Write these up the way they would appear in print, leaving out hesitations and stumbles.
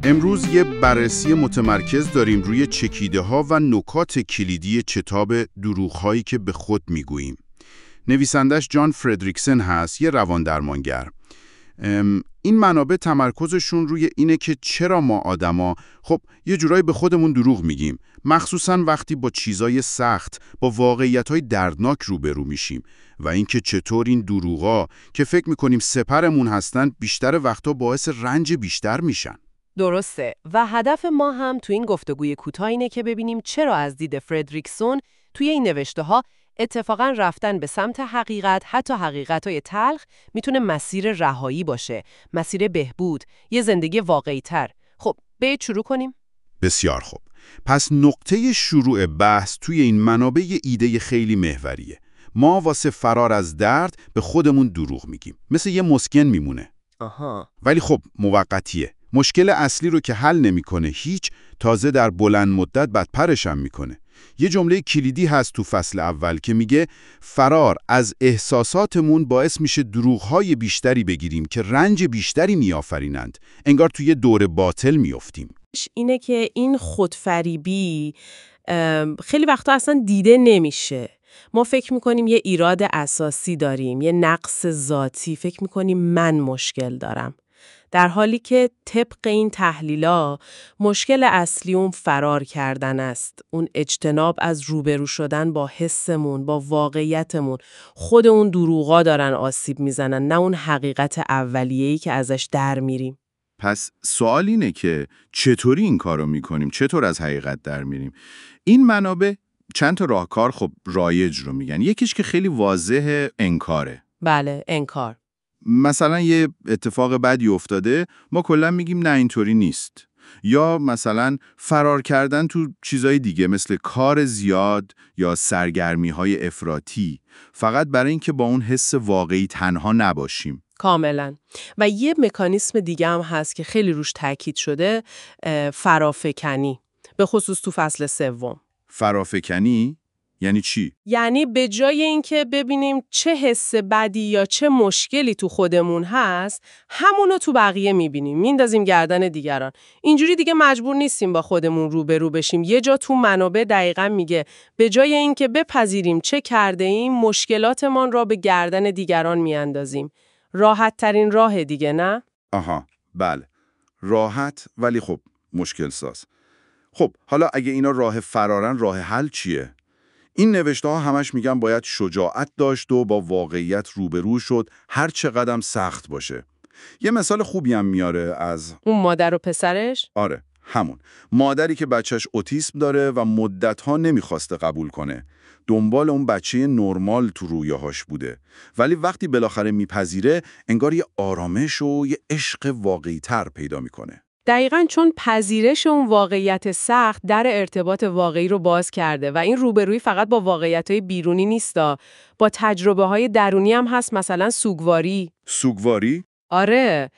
امروز یه بررسی متمرکز داریم روی چکیده ها و نکات کلیدی کتاب دروغ‌هایی که به خود میگوییم. نویسندش جان فردریکسن هست، یه رواندرمانگر. این منابع تمرکزشون روی اینه که چرا ما آدما خب یه جورایی به خودمون دروغ میگیم، مخصوصاً وقتی با چیزای سخت، با واقعیت‌های دردناک روبرو میشیم و اینکه چطور این دروغا که فکر میکنیم سپرمون هستن بیشتر وقتا باعث رنج بیشتر میشن. درسته، و هدف ما هم تو این گفتگوی کوتاه اینه که ببینیم چرا از دید فردریکسون توی این نوشته‌ها اتفاقاً رفتن به سمت حقیقت، حتی حقیقت‌های تلخ، میتونه مسیر رهایی باشه، مسیر بهبود، یه زندگی واقعی‌تر. خب، برید شروع کنیم؟ بسیار خوب. پس نقطه شروع بحث توی این منابع یه ایده خیلی محوریه. ما واسه فرار از درد به خودمون دروغ میگیم. مثل یه مسکن میمونه. ولی خب موقتیه. مشکل اصلی رو که حل نمیکنه هیچ، تازه در بلند مدت بدپرش هم میکنه. یه جمله کلیدی هست تو فصل اول که میگه فرار از احساساتمون باعث میشه دروغ‌های بیشتری بگیریم که رنج بیشتری میآفرینند. انگار توی یه دور باطل میافتیم. اینه که این خودفریبی خیلی وقتا اصلا دیده نمیشه. ما فکر میکنیم یه ایراد اساسی داریم، یه نقص ذاتی، فکر میکنیم من مشکل دارم. در حالی که طبق این تحلیلا مشکل اصلی اون فرار کردن است، اون اجتناب از روبرو شدن با حسمون، با واقعیتمون. خود اون دروغا دارن آسیب میزنن، نه اون حقیقت اولیه‌ای که ازش در میریم. پس سوال اینه که چطوری این کارو میکنیم؟ چطور از حقیقت در میریم؟ این منابع چند تا راهکار خب رایج رو میگن. یکیش که خیلی واضحه انکاره. بله، انکار. مثلا یه اتفاق بدی افتاده، ما کلا میگیم نه اینطوری نیست. یا مثلا فرار کردن تو چیزای دیگه مثل کار زیاد یا سرگرمی‌های افراطی، فقط برای اینکه با اون حس واقعی تنها نباشیم. کاملا. و یه مکانیسم دیگه هم هست که خیلی روش تاکید شده، فرافکنی، به خصوص تو فصل 3. فرافکنی یعنی چی؟ یعنی به جای اینکه ببینیم چه حس بدی یا چه مشکلی تو خودمون هست، همونو تو بقیه میبینیم، میندازیم گردن دیگران. اینجوری دیگه مجبور نیستیم با خودمون روبرو بشیم. یه جا تو منابع دقیقاً میگه به جای اینکه بپذیریم چه کرده ایم، مشکلاتمان را به گردن دیگران میاندازیم. راحت ترین راه دیگه، نه؟ آها، بله. راحت ولی خب مشکل ساز. خب حالا اگه اینا راه فرارن، راه حل چیه؟ این نوشته ها همش میگن باید شجاعت داشت و با واقعیت روبرو شد، هر چقدرم سخت باشه. یه مثال خوبی هم میاره از اون مادر و پسرش؟ آره، همون. مادری که بچهش اوتیسم داره و مدت‌ها نمیخواسته قبول کنه. دنبال اون بچه نرمال تو رویاهاش بوده. ولی وقتی بالاخره میپذیره، انگار یه آرامش و یه عشق واقعی‌تر پیدا میکنه. دقیقاً چون پذیرش اون واقعیت سخت در ارتباط واقعی رو باز کرده و این روبرویی فقط با واقعیت‌های بیرونی نیستا، با تجربه‌های درونی هم هست. مثلا سوگواری. سوگواری؟ آره.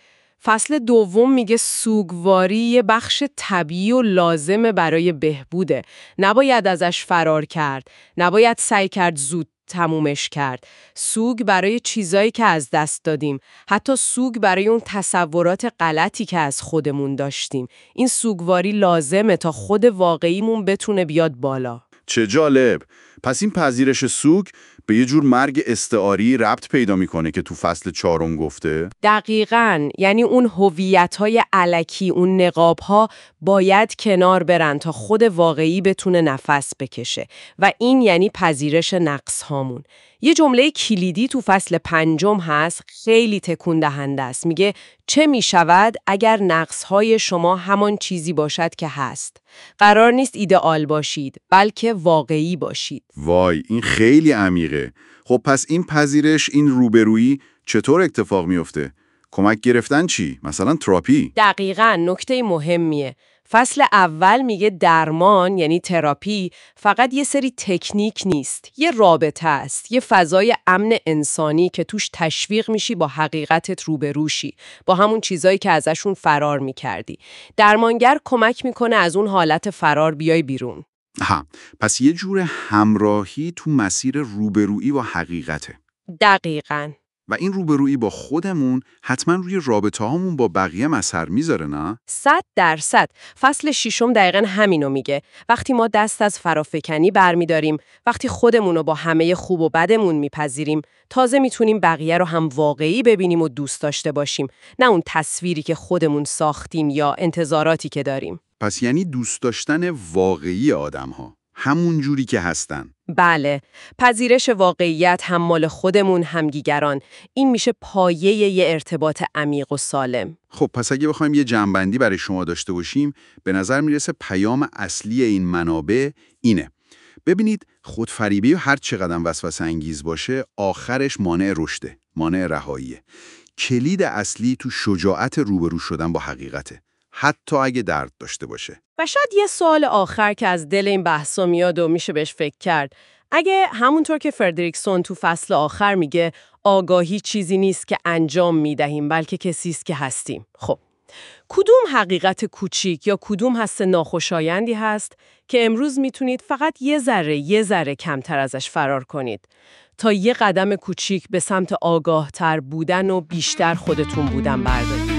فصل 2 میگه سوگواری یه بخش طبیعی و لازمه برای بهبوده. نباید ازش فرار کرد، نباید سعی کرد زود تمومش کرد. سوگ برای چیزایی که از دست دادیم، حتی سوگ برای اون تصورات غلطی که از خودمون داشتیم. این سوگواری لازمه تا خود واقعیمون بتونه بیاد بالا. چه جالب! پس این پذیرش سوگ به یه جور مرگ استعاری ربط پیدا میکنه که تو فصل 4 گفته؟ دقیقاً. یعنی اون هویت‌های الکی، اون نقاب‌ها باید کنار برن تا خود واقعی بتونه نفس بکشه و این یعنی پذیرش نقص‌هامون. یه جمله کلیدی تو فصل 5 هست، خیلی تکون دهنده است. میگه چه میشود اگر نقص‌های شما همان چیزی باشد که هست؟ قرار نیست ایدئال باشید، بلکه واقعی باشید. وای، این خیلی عمیقه. خب پس این پذیرش، این روبرویی چطور اتفاق میفته؟ کمک گرفتن چی؟ مثلا تراپی؟ دقیقاً، نکته مهمیه. فصل اول میگه درمان یعنی تراپی فقط یه سری تکنیک نیست، یه رابطه است، یه فضای امن انسانی که توش تشویق میشی با حقیقتت روبروشی، با همون چیزایی که ازشون فرار میکردی. درمانگر کمک میکنه از اون حالت فرار بیای بیرون. پس یه جور همراهی تو مسیر روبرویی با حقیقته. دقیقاً. و این روبرویی با خودمون حتما روی رابطه هامون با بقیه هم اثر میذاره، نه؟ 100%. فصل 6 دقیقاً همینو میگه. وقتی ما دست از فرافکنی برمیداریم، وقتی خودمونو با همه خوب و بدمون میپذیریم، تازه میتونیم بقیه رو هم واقعی ببینیم و دوست داشته باشیم، نه اون تصویری که خودمون ساختیم یا انتظاراتی که داریم. پس یعنی دوست داشتن واقعی آدم‌ها، همون جوری که هستن. بله، پذیرش واقعیت هم مال خودمون هم دیگران. این میشه پایه یه ارتباط عمیق و سالم. خب پس اگه بخوایم یه جمع‌بندی برای شما داشته باشیم، به نظر میرسه پیام اصلی این منابع اینه. ببینید، خودفریبی هر چقدر وسوسه انگیز باشه، آخرش مانع رشده، مانع رهاییه. کلید اصلی تو شجاعت روبرو شدن با حقیقته، حتی اگه درد داشته باشه. و شاید یه سوال آخر که از دل این بحثا میاد و میشه بهش فکر کرد، اگه همونطور که فردریکسون تو فصل آخر میگه آگاهی چیزی نیست که انجام میدهیم بلکه کسی است که هستیم، خب کدوم حقیقت کوچیک یا کدوم حس ناخوشایندی هست که امروز میتونید فقط یه ذره کمتر ازش فرار کنید تا یه قدم کوچیک به سمت آگاهتر بودن و بیشتر خودتون بودن بردارید؟